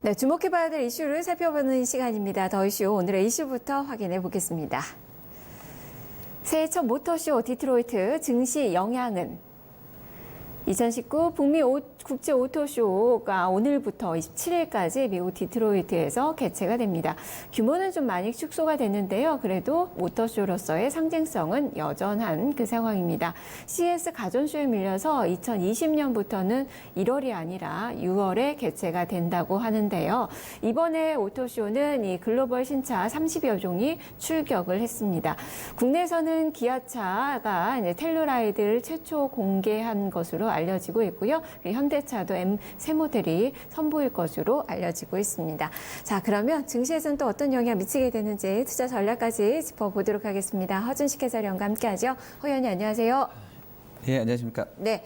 네, 주목해봐야 될 이슈를 살펴보는 시간입니다. 더 이슈, 오늘의 이슈부터 확인해 보겠습니다. 새해 첫 모터쇼 디트로이트 증시 영향은 2019 북미 국제 오토쇼가 오늘부터 27일까지 미국 디트로이트에서 개최가 됩니다. 규모는 좀 많이 축소가 됐는데요. 그래도 모터쇼로서의 상징성은 여전한 그 상황입니다. CES 가전쇼에 밀려서 2020년부터는 1월이 아니라 6월에 개최가 된다고 하는데요. 이번에 오토쇼는 이 글로벌 신차 30여 종이 출격을 했습니다. 국내에서는 기아차가 이제 텔루라이드를 최초 공개한 것으로 알려지고 있고요. 현대차도 M3 모델이 선보일 것으로 알려지고 있습니다. 자, 그러면 증시에서는 또 어떤 영향 미치게 되는지 투자 전략까지 짚어보도록 하겠습니다. 허준식 해설위원과 함께하죠. 허 의원님 안녕하세요. 예, 안녕하십니까. 네.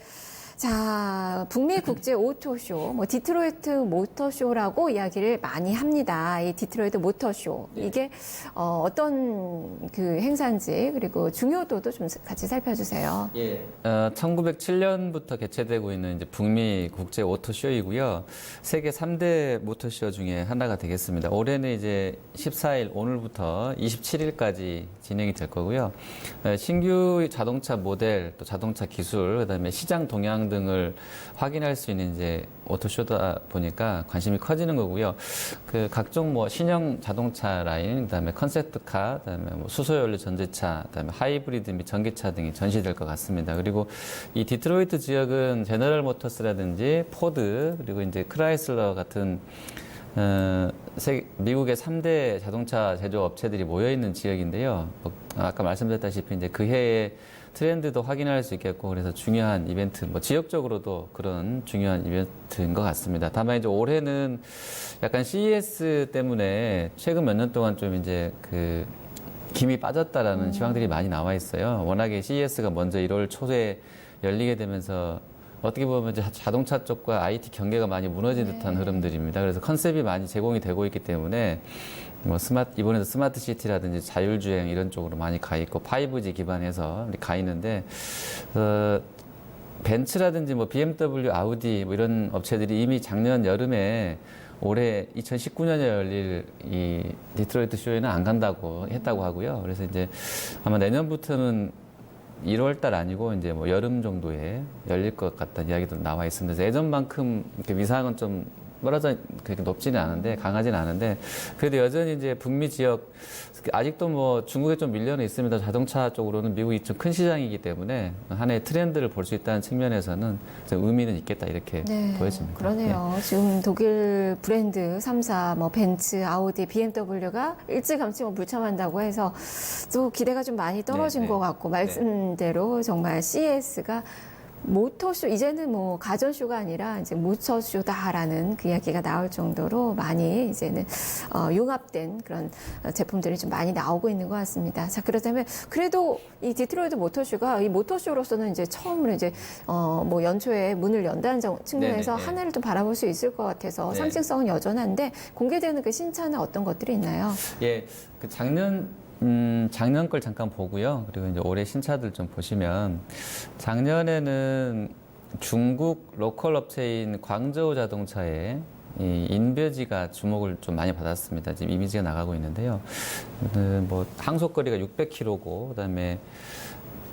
자, 북미 국제 오토쇼, 디트로이트 모터쇼라고 이야기를 많이 합니다. 이 디트로이트 모터쇼. 이게, 어떤 그 행사인지, 그리고 중요도도 좀 같이 살펴주세요. 예. 1907년부터 개최되고 있는 이제 북미 국제 오토쇼이고요. 세계 3대 모터쇼 중에 하나가 되겠습니다. 올해는 이제 14일, 오늘부터 27일까지 진행이 될 거고요. 신규 자동차 모델, 또 자동차 기술, 그 다음에 시장 동향 등을 확인할 수 있는 이제 오토쇼다 보니까 관심이 커지는 거고요. 그 각종 뭐 신형 자동차 라인, 그다음에 컨셉트카, 그다음에 뭐 수소연료 전기차, 그다음에 하이브리드 및 전기차 등이 전시될 것 같습니다. 그리고 이 디트로이트 지역은 제너럴 모터스라든지 포드, 그리고 이제 크라이슬러 같은 미국의 3대 자동차 제조 업체들이 모여 있는 지역인데요. 아까 말씀드렸다시피 이제 그 해에 트렌드도 확인할 수 있겠고, 그래서 중요한 이벤트, 지역적으로도 그런 중요한 이벤트인 것 같습니다. 다만 이제 올해는 약간 CES 때문에 최근 몇 년 동안 좀 이제 그 김이 빠졌다라는 시황들이 많이 나와 있어요. 워낙에 CES가 먼저 1월 초에 열리게 되면서 어떻게 보면 이제 자동차 쪽과 IT 경계가 많이 무너진 듯한 흐름들입니다. 그래서 컨셉이 많이 제공이 되고 있기 때문에 이번에도 스마트 시티라든지 자율주행 이런 쪽으로 많이 가 있고 5G 기반해서 가 있는데, 벤츠라든지 BMW, 아우디 이런 업체들이 이미 작년 여름에 올해 2019년에 열릴 이 디트로이트 쇼에는 안 간다고 했다고 하고요. 그래서 이제 아마 내년부터는 1월 달 아니고 이제 여름 정도에 열릴 것 같다는 이야기도 나와 있습니다. 그래서 예전만큼 위상은 좀 떨어져 그렇게 높지는 않은데, 강하지는 않은데, 그래도 여전히 이제 북미 지역 아직도 중국에 좀 밀려는 있습니다. 자동차 쪽으로는 미국이 좀 큰 시장이기 때문에 하나의 트렌드를 볼 수 있다는 측면에서는 의미는 있겠다 이렇게 보여집니다. 그러네요. 네. 지금 독일 브랜드 3사 벤츠, 아우디, BMW가 일찌감치 불참한다고 해서 또 기대가 좀 많이 떨어진 것 같고, 말씀대로 정말 CES가 모터쇼, 이제는 가전쇼가 아니라 이제 모터쇼다라는 그 이야기가 나올 정도로 많이 이제는, 융합된 그런 제품들이 좀 많이 나오고 있는 것 같습니다. 자, 그렇다면 그래도 이 디트로이트 모터쇼가 이 모터쇼로서는 이제 처음으로 이제, 연초에 문을 연다는 측면에서 하나를 좀 바라볼 수 있을 것 같아서 상징성은 여전한데, 공개되는 그 신차는 어떤 것들이 있나요? 예, 그 작년 걸 잠깐 보고요. 그리고 이제 올해 신차들 좀 보시면, 작년에는 중국 로컬 업체인 광저우 자동차의 이 인벼지가 주목을 좀 많이 받았습니다. 지금 이미지가 나가고 있는데요. 항속거리가 600km고, 그다음에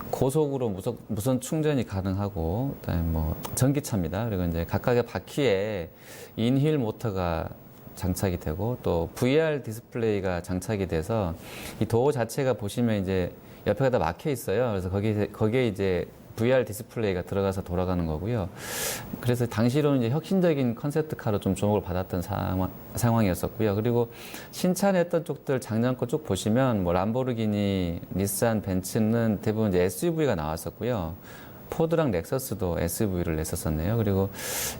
고속으로 무선 충전이 가능하고, 그다음에 전기차입니다. 그리고 이제 각각의 바퀴에 인휠 모터가 장착이 되고, 또 VR 디스플레이가 장착이 돼서 이 도어 자체가 보시면 이제 옆에가 다 막혀 있어요. 그래서 거기에 이제 VR 디스플레이가 들어가서 돌아가는 거고요. 그래서 당시로는 이제 혁신적인 컨셉트카로 좀 주목을 받았던 상황이었었고요. 그리고 신차냈던 쪽들 작년 거 쭉 보시면 람보르기니, 닛산, 벤츠는 대부분 이제 SUV가 나왔었고요. 포드랑 렉서스도 SUV를 냈었었네요. 그리고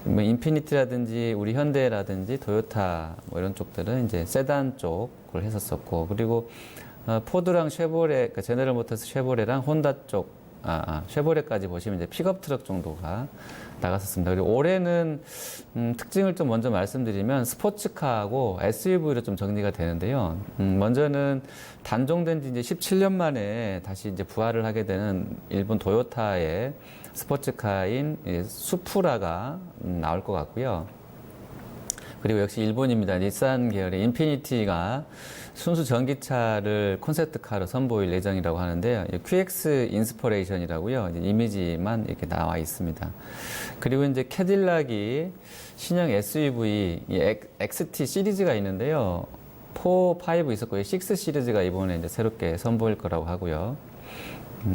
인피니티라든지 우리 현대라든지 토요타 이런 쪽들은 이제 세단 쪽을 했었었고, 그리고 포드랑 쉐보레, 그러니까 제너럴 모터스 쉐보레랑 혼다 쪽, 쉐보레까지 보시면 이제 픽업 트럭 정도가 나갔었습니다. 그리고 올해는 특징을 좀 먼저 말씀드리면 스포츠카하고 SUV로 좀 정리가 되는데요. 먼저는 단종된 지 이제 17년 만에 다시 이제 부활을 하게 되는 일본 도요타의 스포츠카인 수프라가 나올 것 같고요. 그리고 역시 일본입니다. 닛산 계열의 인피니티가 순수 전기차를 콘셉트카로 선보일 예정이라고 하는데요. QX 인스퍼레이션이라고요. 이미지만 이렇게 나와 있습니다. 그리고 이제 캐딜락이 신형 SUV XT 시리즈가 있는데요. 4, 5 있었고요. 6 시리즈가 이번에 이제 새롭게 선보일 거라고 하고요.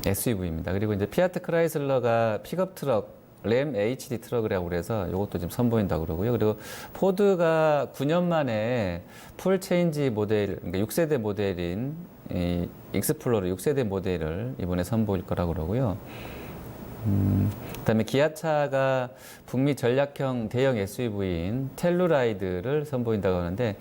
SUV입니다. 그리고 이제 피아트 크라이슬러가 픽업 트럭 램 HD 트럭이라고 그래서 이것도 지금 선보인다고 그러고요. 그리고 포드가 9년 만에 풀 체인지 모델, 그러니까 6세대 모델인 이 익스플로러 6세대 모델을 이번에 선보일 거라고 그러고요. 그다음에 기아차가 북미 전략형 대형 SUV인 텔루라이드를 선보인다고 하는데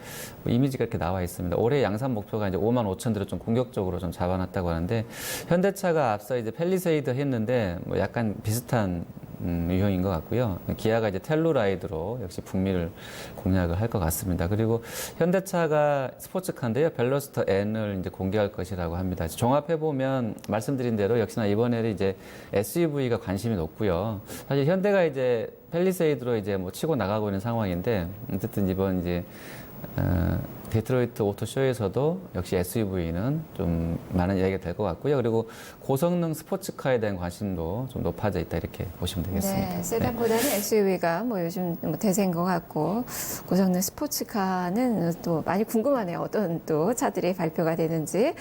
이미지가 이렇게 나와 있습니다. 올해 양산 목표가 이제 5만 5천 대로 좀 공격적으로 좀 잡아놨다고 하는데 현대차가 앞서 이제 펠리세이드 했는데 뭐 약간 비슷한 유형인 것 같고요. 기아가 이제 텔루라이드로 역시 북미를 공략을 할 것 같습니다. 그리고 현대차가 스포츠카인데요. 벨로스터 N을 이제 공개할 것이라고 합니다. 종합해 보면 말씀드린 대로 역시나 이번에는 이제 SUV가 관심이 높고요. 사실 현대가 이제 펠리세이드로 이제 뭐 치고 나가고 있는 상황인데 어쨌든 이번 이제 데트로이트 오토쇼에서도 역시 SUV는 좀 많은 이야기가 될 것 같고요. 그리고 고성능 스포츠카에 대한 관심도 좀 높아져 있다 이렇게 보시면 되겠습니다. 네, 세단보다는 SUV가 뭐 요즘 뭐 대세인 것 같고 고성능 스포츠카는 또 많이 궁금하네요. 어떤 또 차들이 발표가 되는지.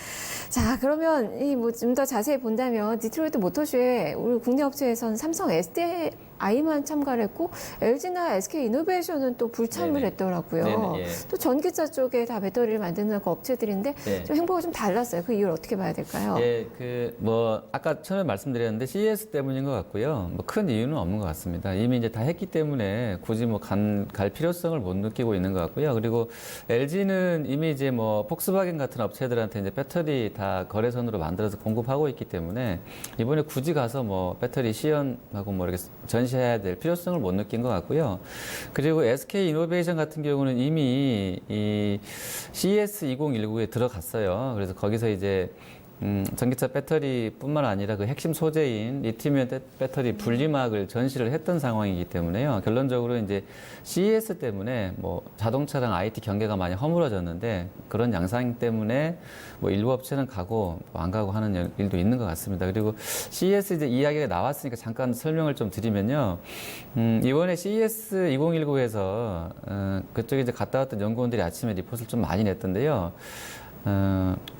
자, 그러면 이 뭐 좀 더 자세히 본다면 디트로이트 모터쇼에 우리 국내 업체에서는 삼성 SDI만 참가를 했고 LG나 SK 이노베이션은 또 불참을 네네. 했더라고요. 네네, 예. 또 전기차 쪽에 다 배터리를 만드는 그 업체들인데 네. 좀 행보가 좀 달랐어요. 그 이유를 어떻게 봐야 될까요? 예, 뭐 아까 처음에 말씀드렸는데 CES 때문인 것 같고요. 뭐 큰 이유는 없는 것 같습니다. 이미 이제 다 했기 때문에 굳이 뭐 갈 필요성을 못 느끼고 있는 것 같고요. 그리고 LG는 이미 이제 뭐 폭스바겐 같은 업체들한테 이제 배터리 다 거래선으로 만들어서 공급하고 있기 때문에 이번에 굳이 가서 뭐 배터리 시연하고 뭐 이렇게 전시해야 될 필요성을 못 느낀 것 같고요. 그리고 SK 이노베이션 같은 경우는 이미 이 CES 2019에 들어갔어요. 그래서 거기서 이제 전기차 배터리뿐만 아니라 그 핵심 소재인 리튬이온 배터리 분리막을 전시를 했던 상황이기 때문에요. 결론적으로 이제 CES 때문에 뭐 자동차랑 IT 경계가 많이 허물어졌는데 그런 양상 때문에 뭐 일부 업체는 가고 뭐 안 가고 하는 일도 있는 것 같습니다. 그리고 CES 이제 이야기가 나왔으니까 잠깐 설명을 좀 드리면요. 이번에 CES 2019에서 그쪽에 이제 갔다 왔던 연구원들이 아침에 리포트를 좀 많이 냈던데요.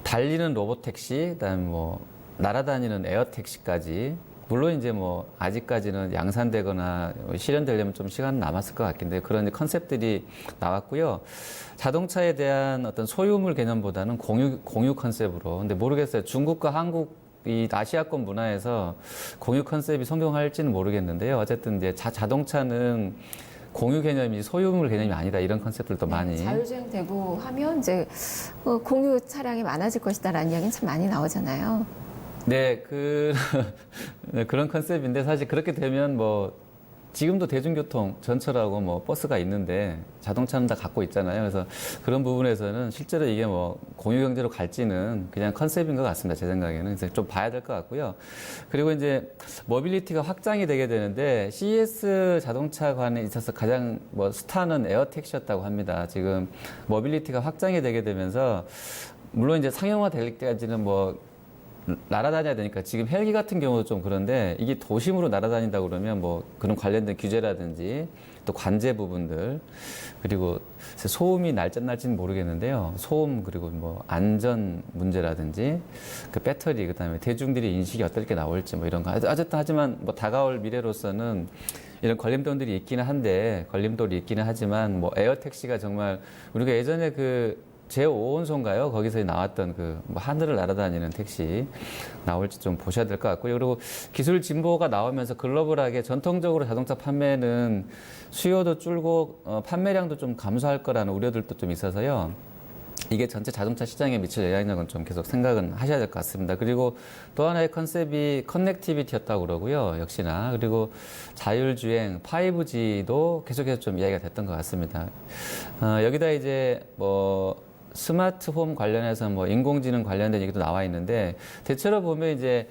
달리는 로봇택시, 그다음에 뭐 날아다니는 에어택시까지 물론 이제 뭐 아직까지는 양산되거나 실현되려면 좀 시간 남았을 것 같긴데 그런 컨셉들이 나왔고요. 자동차에 대한 어떤 소유물 개념보다는 공유 컨셉으로. 근데 모르겠어요. 중국과 한국 이 아시아권 문화에서 공유 컨셉이 성공할지는 모르겠는데요. 어쨌든 이제 자동차는 공유 개념이 소유물 개념이 아니다 이런 컨셉들도 많이 자율주행 되고 하면 이제 공유 차량이 많아질 것이다라는 이야기는 참 많이 나오잖아요. 네, 그런 컨셉인데 사실 그렇게 되면 뭐 지금도 대중교통 전철하고 뭐 버스가 있는데 자동차는 다 갖고 있잖아요. 그래서 그런 부분에서는 실제로 이게 뭐 공유 경제로 갈지는 그냥 컨셉인 것 같습니다. 제 생각에는. 그래서 좀 봐야 될 것 같고요. 그리고 이제 모빌리티가 확장이 되게 되는데 CES 자동차관에 있어서 가장 뭐 스타는 에어택시였다고 합니다. 지금 모빌리티가 확장이 되게 되면서 물론 이제 상용화 될 때까지는 뭐 날아다녀야 되니까 지금 헬기 같은 경우도 좀 그런데 이게 도심으로 날아다닌다 그러면 뭐 그런 관련된 규제라든지 또 관제 부분들 그리고 소음이 날지는 모르겠는데요. 소음 그리고 뭐 안전 문제라든지 그 배터리 그다음에 대중들이 인식이 어떻게 나올지 뭐 이런 거 어쨌든 하지만 뭐 다가올 미래로서는 이런 걸림돌이 있기는 하지만 뭐 에어택시가 정말 우리가 예전에 그 제5호선가요? 거기서 나왔던 뭐 하늘을 날아다니는 택시 나올지 좀 보셔야 될 것 같고요. 그리고 기술 진보가 나오면서 글로벌하게 전통적으로 자동차 판매는 수요도 줄고 판매량도 좀 감소할 거라는 우려들도 좀 있어서요. 이게 전체 자동차 시장에 미칠 영향력은 좀 계속 생각은 하셔야 될 것 같습니다. 그리고 또 하나의 컨셉이 커넥티비티였다고 그러고요. 역시나. 그리고 자율주행, 5G도 계속해서 좀 이야기가 됐던 것 같습니다. 여기다 이제 뭐 스마트홈 관련해서 뭐 인공지능 관련된 얘기도 나와 있는데 대체로 보면 이제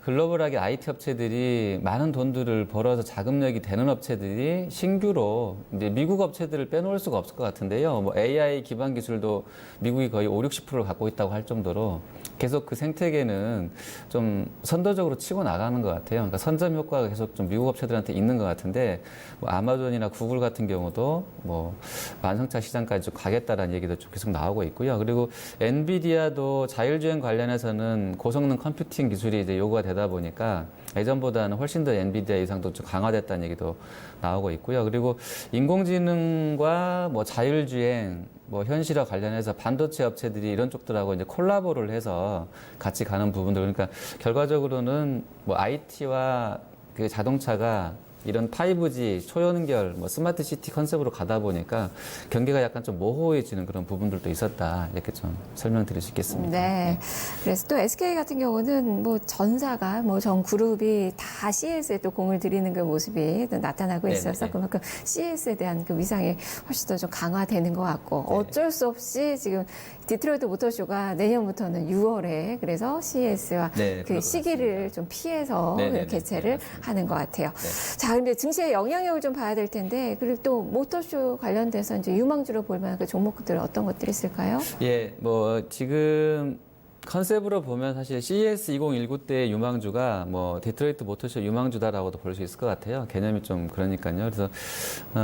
글로벌하게 IT 업체들이 많은 돈들을 벌어서 자금력이 되는 업체들이 신규로 이제 미국 업체들을 빼놓을 수가 없을 것 같은데요. 뭐 AI 기반 기술도 미국이 거의 50~60%를 갖고 있다고 할 정도로 계속 그 생태계는 좀 선도적으로 치고 나가는 것 같아요. 그러니까 선점 효과가 계속 좀 미국 업체들한테 있는 것 같은데 뭐 아마존이나 구글 같은 경우도 뭐 완성차 시장까지 좀 가겠다라는 얘기도 좀 계속 나오고 있고요. 그리고 엔비디아도 자율주행 관련해서는 고성능 컴퓨팅 기술이 이제 요구가 되다 보니까 예전보다는 훨씬 더 엔비디아 이상도 좀 강화됐다는 얘기도 나오고 있고요. 그리고 인공지능과 뭐 자율주행, 뭐 현실화 관련해서 반도체 업체들이 이런 쪽들하고 이제 콜라보를 해서 같이 가는 부분들. 그러니까 결과적으로는 뭐 IT와 그 자동차가 이런 5G 초연결 뭐 스마트 시티 컨셉으로 가다 보니까 경계가 약간 좀 모호해지는 그런 부분들도 있었다, 이렇게 좀 설명드릴 수 있겠습니다. 네. 그래서 또 SK 같은 경우는 뭐 전사가 뭐 전 그룹이 다 CES에 또 공을 들이는 그 모습이 또 나타나고 있어서 네네. 그만큼 CES에 대한 그 위상이 훨씬 더 좀 강화되는 것 같고 네. 어쩔 수 없이 지금 디트로이트 모터쇼가 내년부터는 6월에 그래서 CES와 네, 그 그럴 것 시기를 좀 피해서 네네네. 개최를 네, 하는 것 같아요. 네. 자, 근데 증시의 영향력을 좀 봐야 될 텐데 그리고 또 모터쇼 관련돼서 이제 유망주로 볼 만한 그 종목들 어떤 것들이 있을까요? 예, 뭐 지금 컨셉으로 보면 사실 CES 2019 때 유망주가 뭐 디트로이트 모터쇼 유망주다라고도 볼 수 있을 것 같아요. 개념이 좀 그러니까요. 그래서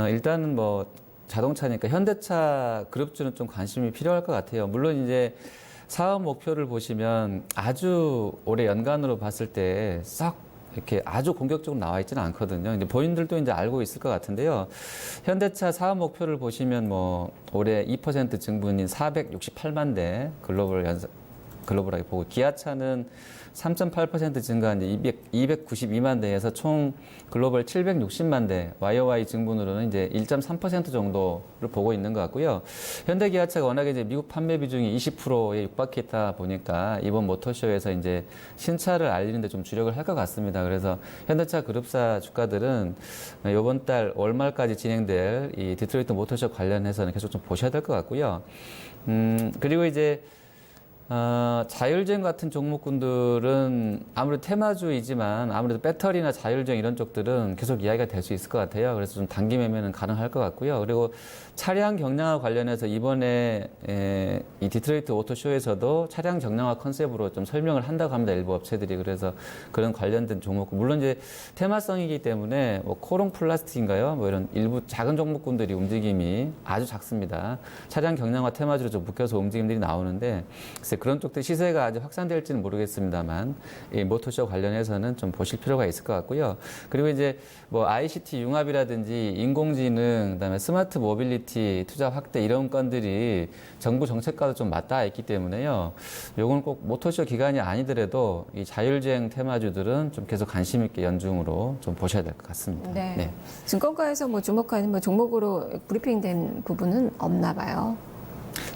일단은 뭐 자동차니까 현대차 그룹주는 좀 관심이 필요할 것 같아요. 물론 이제 사업 목표를 보시면 아주 올해 연간으로 봤을 때 싹 이렇게 아주 공격적으로 나와 있지는 않거든요. 이제 본인들도 이제 알고 있을 것 같은데요. 현대차 사업 목표를 보시면 뭐 올해 2% 증분인 468만 대 글로벌하게 보고, 기아차는 3.8% 증가한 이제 292만 대에서 총 글로벌 760만 대, YOY 증분으로는 이제 1.3% 정도를 보고 있는 것 같고요. 현대기아차가 워낙에 이제 미국 판매 비중이 20%에 육박해 있다 보니까 이번 모터쇼에서 이제 신차를 알리는데 좀 주력을 할 것 같습니다. 그래서 현대차 그룹사 주가들은 이번 달 월말까지 진행될 이 디트로이트 모터쇼 관련해서는 계속 좀 보셔야 될 것 같고요. 그리고 이제 자율주행 같은 종목군들은 아무래도 테마주이지만 아무래도 배터리나 자율주행 이런 쪽들은 계속 이야기가 될 수 있을 것 같아요. 그래서 좀 단기 매매는 가능할 것 같고요. 그리고 차량 경량화 관련해서 이번에 이 디트로이트 오토쇼에서도 차량 경량화 컨셉으로 좀 설명을 한다고 합니다. 일부 업체들이. 그래서 그런 관련된 종목, 물론 이제 테마성이기 때문에 뭐 코롱 플라스틱인가요? 뭐 이런 일부 작은 종목군들이 움직임이 아주 작습니다. 차량 경량화 테마주로 좀 묶여서 움직임들이 나오는데 글쎄 그런 쪽들 시세가 아직 확산될지는 모르겠습니다만 이 모터쇼 관련해서는 좀 보실 필요가 있을 것 같고요. 그리고 이제 뭐 ICT 융합이라든지 인공지능, 그다음에 스마트 모빌리티 투자 확대 이런 건들이 정부 정책과도 좀 맞닿아 있기 때문에요. 요건 꼭 모터쇼 기간이 아니더라도 이 자율주행 테마주들은 좀 계속 관심 있게 연중으로 좀 보셔야 될 것 같습니다. 네. 증권가에서 뭐 주목하는 뭐 종목으로 브리핑된 부분은 없나 봐요.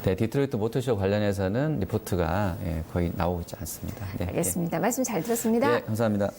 네, 디트로이트 모터쇼 관련해서는 리포트가 거의 나오고 있지 않습니다. 네, 알겠습니다. 말씀 잘 들었습니다. 네, 감사합니다.